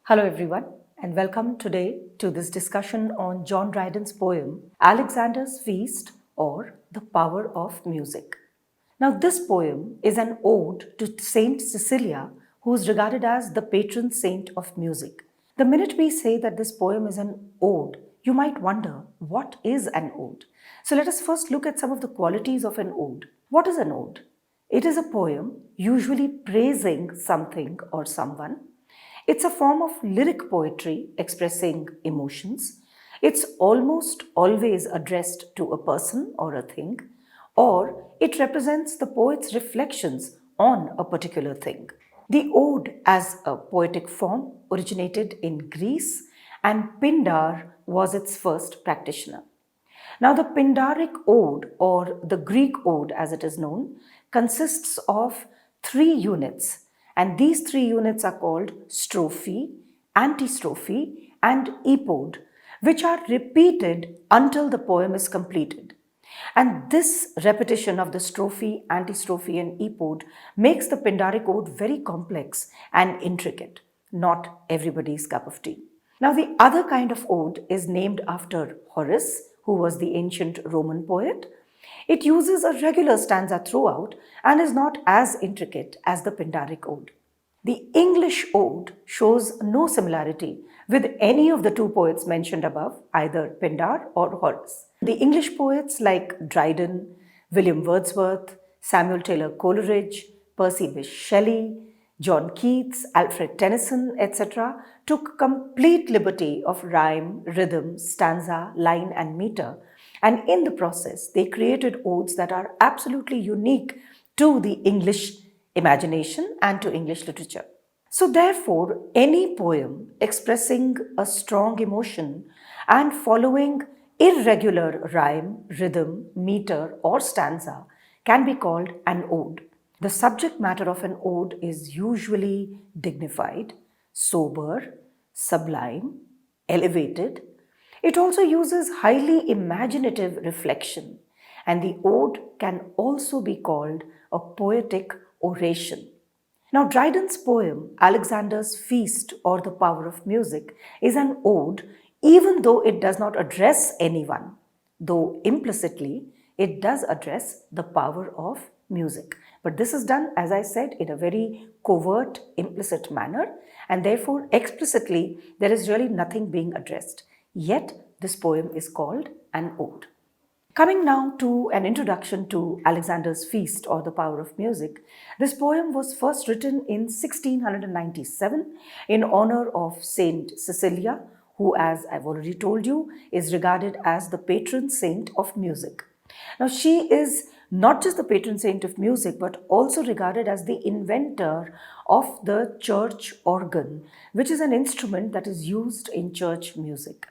Hello, everyone, and welcome today to this discussion on John Dryden's poem, Alexander's Feast or The Power of Music. Now, this poem is an ode to Saint Cecilia, who is regarded as the patron saint of music. The minute we say that this poem is an ode, you might wonder what is an ode. So, let us first look at some of the qualities of an ode. What is an ode? It is a poem usually praising something or someone. It's a form of lyric poetry expressing emotions. It's almost always addressed to a person or a thing, or it represents the poet's reflections on a particular thing. The ode as a poetic form originated in Greece, and Pindar was its first practitioner. Now, the Pindaric ode, or the Greek ode as it is known, consists of three units, and these three units are called strophe, antistrophe, and epode, which are repeated until the poem is completed. And this repetition of the strophe, antistrophe, and epode makes the Pindaric ode very complex and intricate, not everybody's cup of tea. Now, the other kind of ode is named after Horace, who was the ancient Roman poet. It uses a regular stanza throughout and is not as intricate as the Pindaric ode. The English ode shows no similarity with any of the two poets mentioned above, either Pindar or Horace. The English poets like Dryden, William Wordsworth, Samuel Taylor Coleridge, Percy Bysshe Shelley, John Keats, Alfred Tennyson, etc., took complete liberty of rhyme, rhythm, stanza, line, and meter, and in the process, they created odes that are absolutely unique to the English imagination and to English literature. So, therefore, any poem expressing a strong emotion and following irregular rhyme, rhythm, meter, or stanza can be called an ode. The subject matter of an ode is usually dignified, sober, sublime, elevated. It also uses highly imaginative reflection, and the ode can also be called a poetic oration. Now, Dryden's poem, Alexander's Feast or the Power of Music, is an ode even though it does not address anyone, though implicitly it does address the power of music. But this is done, as I said, in a very covert, implicit manner, and therefore explicitly there is really nothing being addressed. Yet, this poem is called an ode. Coming now to an introduction to Alexander's Feast or the Power of Music, this poem was first written in 1697 in honor of Saint Cecilia, who, as I've already told you, is regarded as the patron saint of music. Now, she is not just the patron saint of music, but also regarded as the inventor of the church organ, which is an instrument that is used in church music.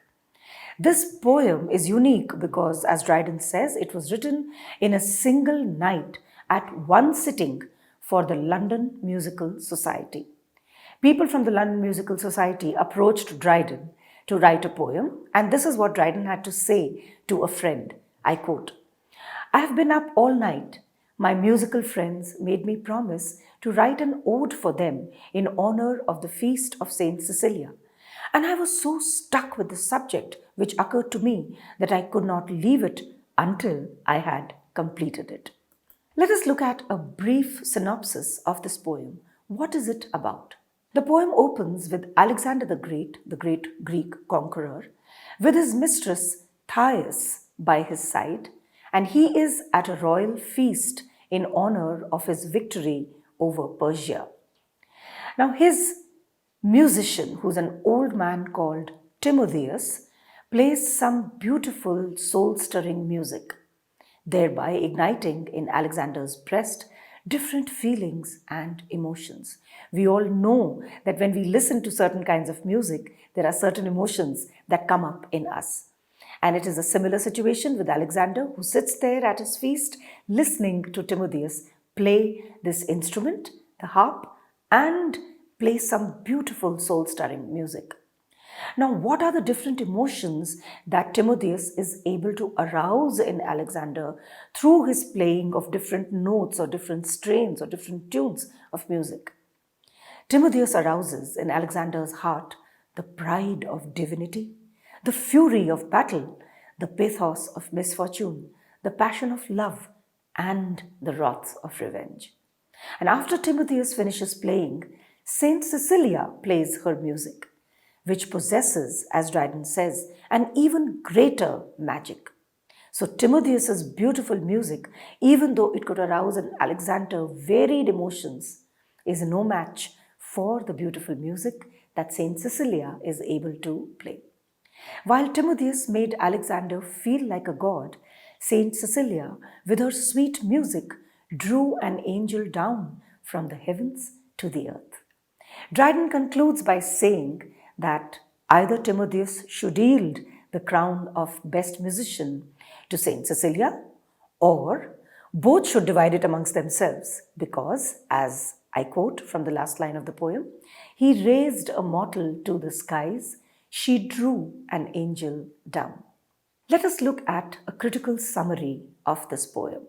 This poem is unique because, as Dryden says, it was written in a single night at one sitting for the London Musical Society. People from the London Musical Society approached Dryden to write a poem, and this is what Dryden had to say to a friend. I quote, "I have been up all night. My musical friends made me promise to write an ode for them in honor of the feast of Saint Cecilia. And I was so stuck with the subject which occurred to me that I could not leave it until I had completed it." Let us look at a brief synopsis of this poem. What is it about? The poem opens with Alexander the great Greek conqueror, with his mistress Thais by his side, and he is at a royal feast in honor of his victory over Persia. Now, his musician, who's an old man called Timotheus, plays some beautiful soul-stirring music, thereby igniting in Alexander's breast different feelings and emotions. We all know that when we listen to certain kinds of music, there are certain emotions that come up in us. And it is a similar situation with Alexander, who sits there at his feast listening to Timotheus play this instrument, the harp, and play some beautiful soul-stirring music. Now, what are the different emotions that Timotheus is able to arouse in Alexander through his playing of different notes or different strains or different tunes of music? Timotheus arouses in Alexander's heart the pride of divinity, the fury of battle, the pathos of misfortune, the passion of love, and the wrath of revenge. And after Timotheus finishes playing, Saint Cecilia plays her music, which possesses, as Dryden says, an even greater magic. So Timotheus's beautiful music, even though it could arouse in Alexander varied emotions, is no match for the beautiful music that Saint Cecilia is able to play. While Timotheus made Alexander feel like a god, Saint Cecilia, with her sweet music, drew an angel down from the heavens to the earth. Dryden concludes by saying that either Timotheus should yield the crown of best musician to Saint Cecilia, or both should divide it amongst themselves, because, as I quote from the last line of the poem, he raised a mortal to the skies, she drew an angel down. Let us look at a critical summary of this poem.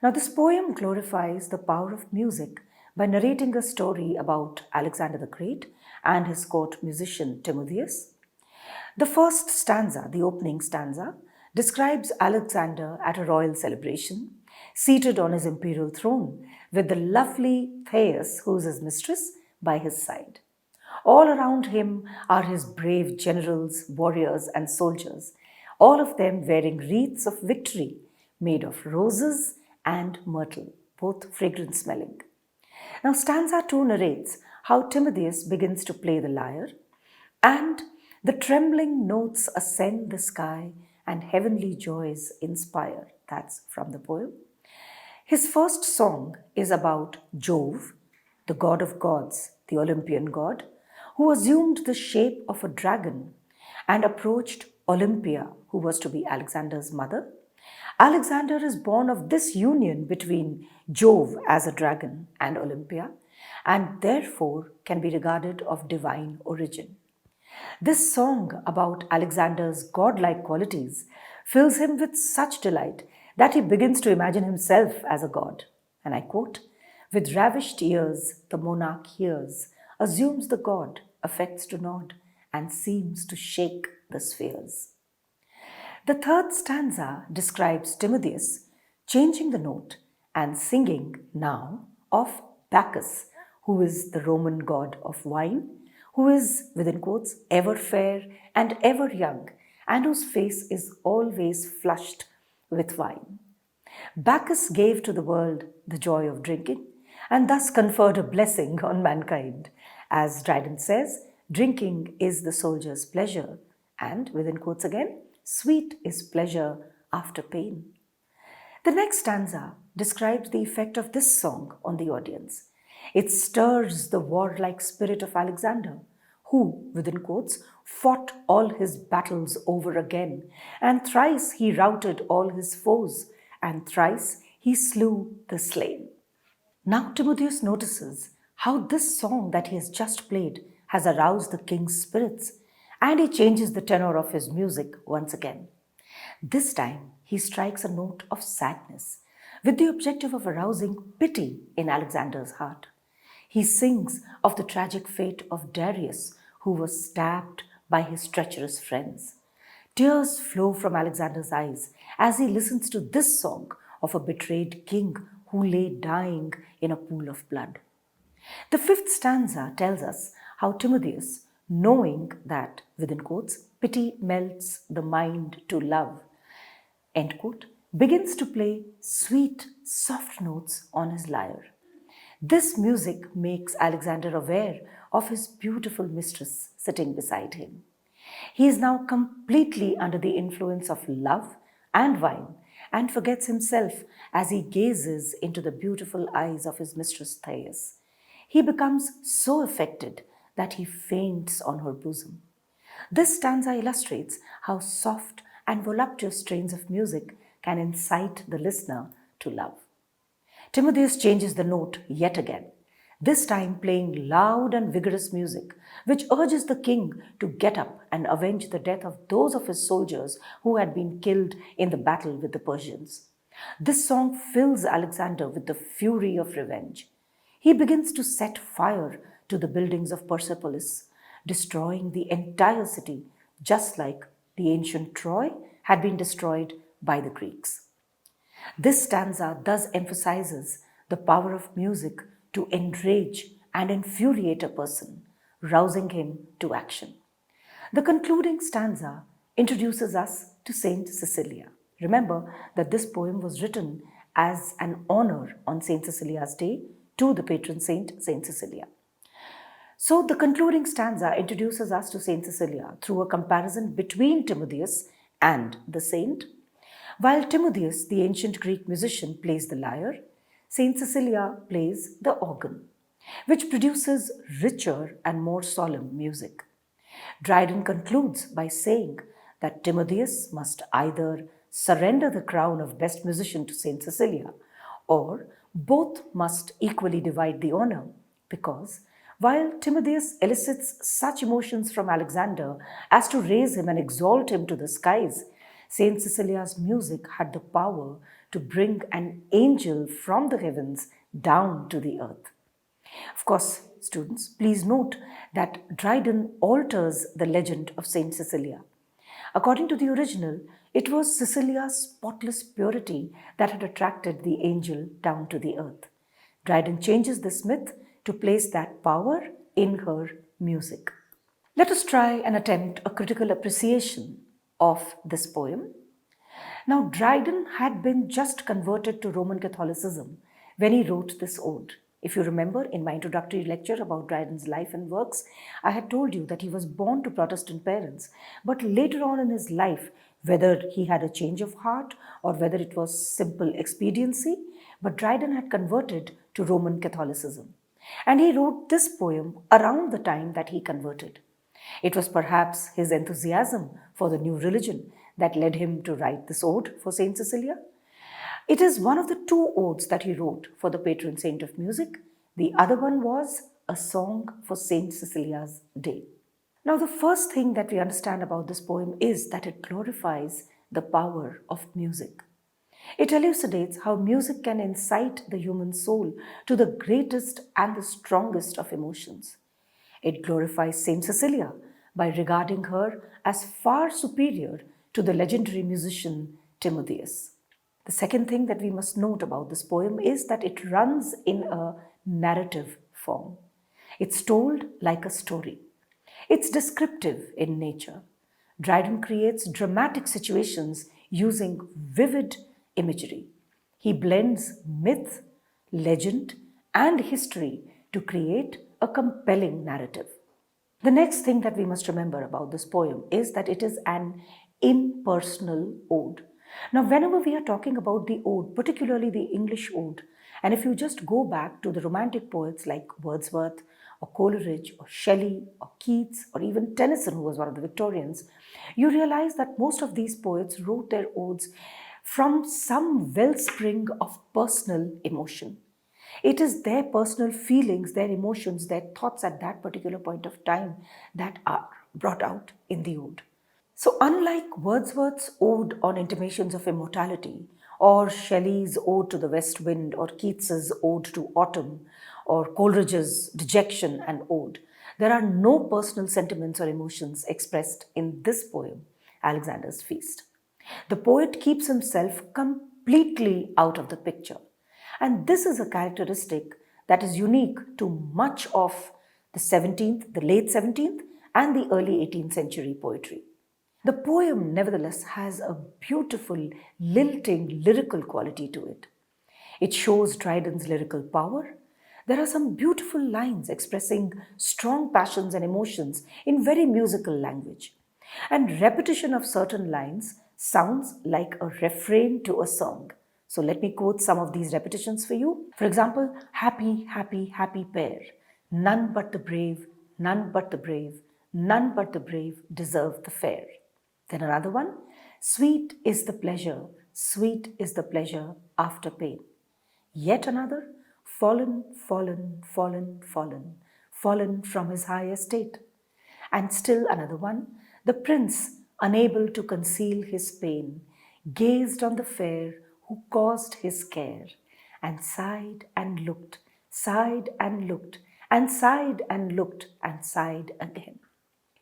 Now, this poem glorifies the power of music by narrating a story about Alexander the Great and his court musician Timotheus. The first stanza, the opening stanza, describes Alexander at a royal celebration, seated on his imperial throne, with the lovely Thais, who is his mistress, by his side. All around him are his brave generals, warriors, and soldiers, all of them wearing wreaths of victory made of roses and myrtle, both fragrant smelling. Now, stanza 2 narrates how Timotheus begins to play the lyre, and the trembling notes ascend the sky and heavenly joys inspire. That's from the poem. His first song is about Jove, the god of gods, the Olympian god, who assumed the shape of a dragon and approached Olympia, who was to be Alexander's mother. Alexander is born of this union between Jove as a dragon and Olympia, and therefore can be regarded of divine origin. This song about Alexander's godlike qualities fills him with such delight that he begins to imagine himself as a god. And I quote, "With ravished ears the monarch hears, assumes the god, affects to nod, and seems to shake the spheres." The third stanza describes Timotheus changing the note and singing now of Bacchus, who is the Roman god of wine, who is, within quotes, ever fair and ever young, and whose face is always flushed with wine. Bacchus gave to the world the joy of drinking and thus conferred a blessing on mankind. As Dryden says, drinking is the soldier's pleasure, and, within quotes again, sweet is pleasure after pain. The next stanza describes the effect of this song on the audience. It stirs the warlike spirit of Alexander, who, within quotes, fought all his battles over again, and thrice he routed all his foes, and thrice he slew the slain. Now Timotheus notices how this song that he has just played has aroused the king's spirits, and he changes the tenor of his music once again. This time, he strikes a note of sadness with the objective of arousing pity in Alexander's heart. He sings of the tragic fate of Darius, who was stabbed by his treacherous friends. Tears flow from Alexander's eyes as he listens to this song of a betrayed king who lay dying in a pool of blood. The fifth stanza tells us how Timotheus, knowing that, within quotes, pity melts the mind to love, end quote, begins to play sweet, soft notes on his lyre. This music makes Alexander aware of his beautiful mistress sitting beside him. He is now completely under the influence of love and wine and forgets himself as he gazes into the beautiful eyes of his mistress Thais. He becomes so affected that he faints on her bosom. This stanza illustrates how soft and voluptuous strains of music can incite the listener to love. Timotheus changes the note yet again, this time playing loud and vigorous music, which urges the king to get up and avenge the death of those of his soldiers who had been killed in the battle with the Persians. This song fills Alexander with the fury of revenge. He begins to set fire to the buildings of Persepolis, destroying the entire city, just like the ancient Troy had been destroyed by the Greeks. This stanza thus emphasizes the power of music to enrage and infuriate a person, rousing him to action. The concluding stanza introduces us to Saint Cecilia. Remember that this poem was written as an honor on Saint Cecilia's day to the patron saint, Saint Cecilia. So the concluding stanza introduces us to Saint Cecilia through a comparison between Timotheus and the saint. While Timotheus, the ancient Greek musician, plays the lyre, Saint Cecilia plays the organ, which produces richer and more solemn music. Dryden concludes by saying that Timotheus must either surrender the crown of best musician to Saint Cecilia, or both must equally divide the honor, because while Timotheus elicits such emotions from Alexander as to raise him and exalt him to the skies, Saint Cecilia's music had the power to bring an angel from the heavens down to the earth. Of course, students, please note that Dryden alters the legend of Saint Cecilia. According to the original, it was Cecilia's spotless purity that had attracted the angel down to the earth. Dryden changes this myth to place that power in her music. Let us try and attempt a critical appreciation of this poem. Now, Dryden had been just converted to Roman Catholicism when he wrote this ode. If you remember, in my introductory lecture about Dryden's life and works, I had told you that he was born to Protestant parents, but later on in his life, whether he had a change of heart or whether it was simple expediency, but Dryden had converted to Roman Catholicism. And he wrote this poem around the time that he converted. It was perhaps his enthusiasm for the new religion that led him to write this ode for Saint Cecilia. It is one of the two odes that he wrote for the patron saint of music. The other one was a song for Saint Cecilia's day. Now, the first thing that we understand about this poem is that it glorifies the power of music. It elucidates how music can incite the human soul to the greatest and the strongest of emotions. It glorifies Saint Cecilia by regarding her as far superior to the legendary musician Timotheus. The second thing that we must note about this poem is that it runs in a narrative form. It's told like a story. It's descriptive in nature. Dryden creates dramatic situations using vivid imagery. He blends myth, legend, and history to create a compelling narrative. The next thing that we must remember about this poem is that it is an impersonal ode. Now, whenever we are talking about the ode, particularly the English ode, and if you just go back to the Romantic poets like Wordsworth or Coleridge or Shelley or Keats or even Tennyson, who was one of the Victorians, you realize that most of these poets wrote their odes from some wellspring of personal emotion. It is their personal feelings, their emotions, their thoughts at that particular point of time that are brought out in the ode. So, unlike Wordsworth's ode on intimations of immortality, or Shelley's ode to the west wind, or Keats's ode to autumn, or Coleridge's dejection and ode, there are no personal sentiments or emotions expressed in this poem, Alexander's Feast. The poet keeps himself completely out of the picture. And this is a characteristic that is unique to much of the 17th, the late 17th, and the early 18th century poetry. The poem, nevertheless, has a beautiful, lilting, lyrical quality to it. It shows Dryden's lyrical power. There are some beautiful lines expressing strong passions and emotions in very musical language. And repetition of certain lines sounds like a refrain to a song. So let me quote some of these repetitions for you. For example, happy, happy, happy pair. None but the brave, none but the brave, none but the brave deserve the fair. Then another one, sweet is the pleasure after pain. Yet another, fallen, fallen, fallen, fallen, fallen from his high estate. And still another one, the prince, unable to conceal his pain, gazed on the fair who caused his care, and sighed and looked, sighed and looked, and sighed and looked, and sighed again.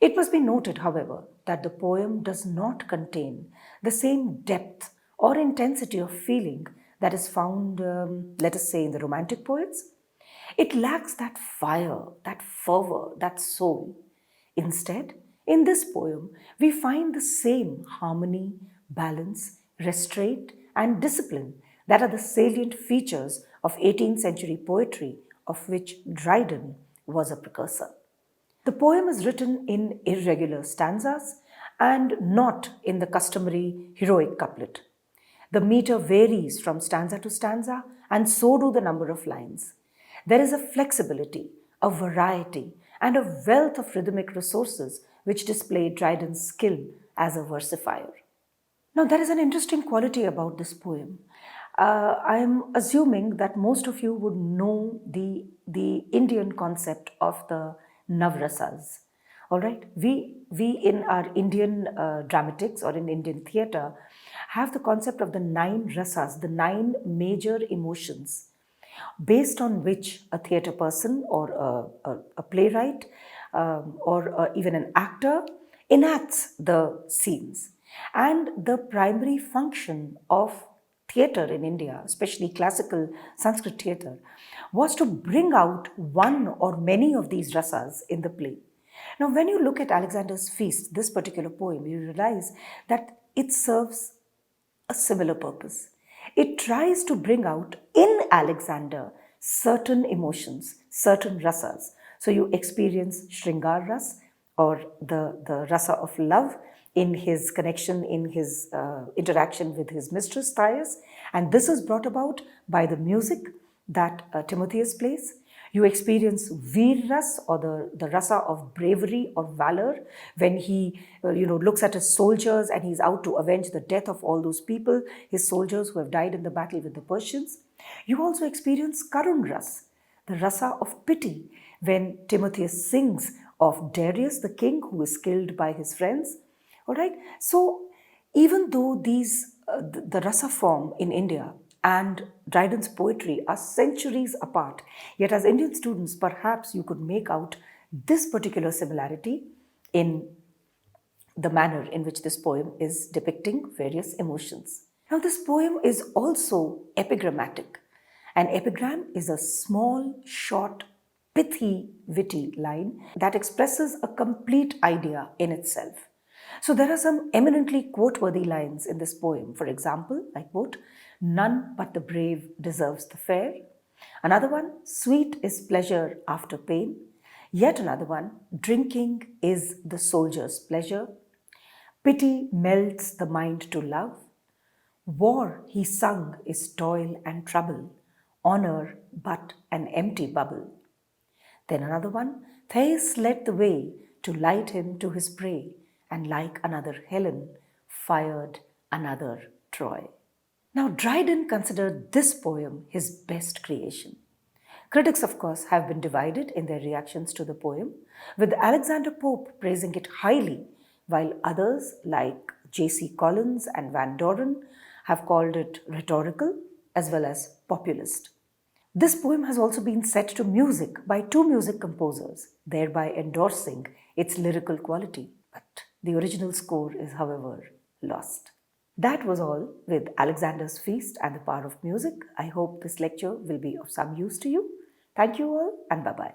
It must be noted, however, that the poem does not contain the same depth or intensity of feeling that is found, let us say, in the romantic poets. It lacks that fire, that fervor, that soul. Instead, in this poem, we find the same harmony, balance, restraint, and discipline that are the salient features of 18th century poetry, of which Dryden was a precursor. The poem is written in irregular stanzas and not in the customary heroic couplet. The meter varies from stanza to stanza, and so do the number of lines. There is a flexibility, a variety, and a wealth of rhythmic resources which display Dryden's skill as a versifier. Now, there is an interesting quality about this poem. I am assuming that most of you would know the Indian concept of the Navrasas. All right, we in our Indian dramatics or in Indian theatre have the concept of the nine rasas, the nine major emotions, based on which a theatre person or a playwright or even an actor enacts the scenes. And the primary function of theatre in India, especially classical Sanskrit theatre, was to bring out one or many of these rasas in the play. Now, when you look at Alexander's Feast, this particular poem, you realize that it serves a similar purpose. It tries to bring out in Alexander certain emotions, certain rasas. So you experience Shringar Ras, or the rasa of love, in his connection, in his interaction with his mistress Thais. And this is brought about by the music that Timotheus plays. You experience Veer Ras, or the rasa of bravery or valor, when he looks at his soldiers and he's out to avenge the death of all those people, his soldiers who have died in the battle with the Persians. You also experience Karun Ras, the rasa of pity, when Timotheus sings of Darius, the king who is killed by his friends. All right. So even though these the rasa form in India and Dryden's poetry are centuries apart, yet as Indian students, perhaps you could make out this particular similarity in the manner in which this poem is depicting various emotions. Now, this poem is also epigrammatic. An epigram is a small, short, pithy, witty line that expresses a complete idea in itself. So there are some eminently quote-worthy lines in this poem. For example, I quote, "None but the brave deserves the fair." Another one, "Sweet is pleasure after pain." Yet another one, "Drinking is the soldier's pleasure." "Pity melts the mind to love." "War," he sung, "is toil and trouble. Honor but an empty bubble." Then another one, "Thais led the way to light him to his prey, and like another Helen, fired another Troy." Now, Dryden considered this poem his best creation. Critics, of course, have been divided in their reactions to the poem, with Alexander Pope praising it highly, while others like J.C. Collins and Van Doren have called it rhetorical as well as populist. This poem has also been set to music by two music composers, thereby endorsing its lyrical quality. But the original score is, however, lost. That was all with Alexander's Feast and the Power of Music. I hope this lecture will be of some use to you. Thank you all, and bye-bye.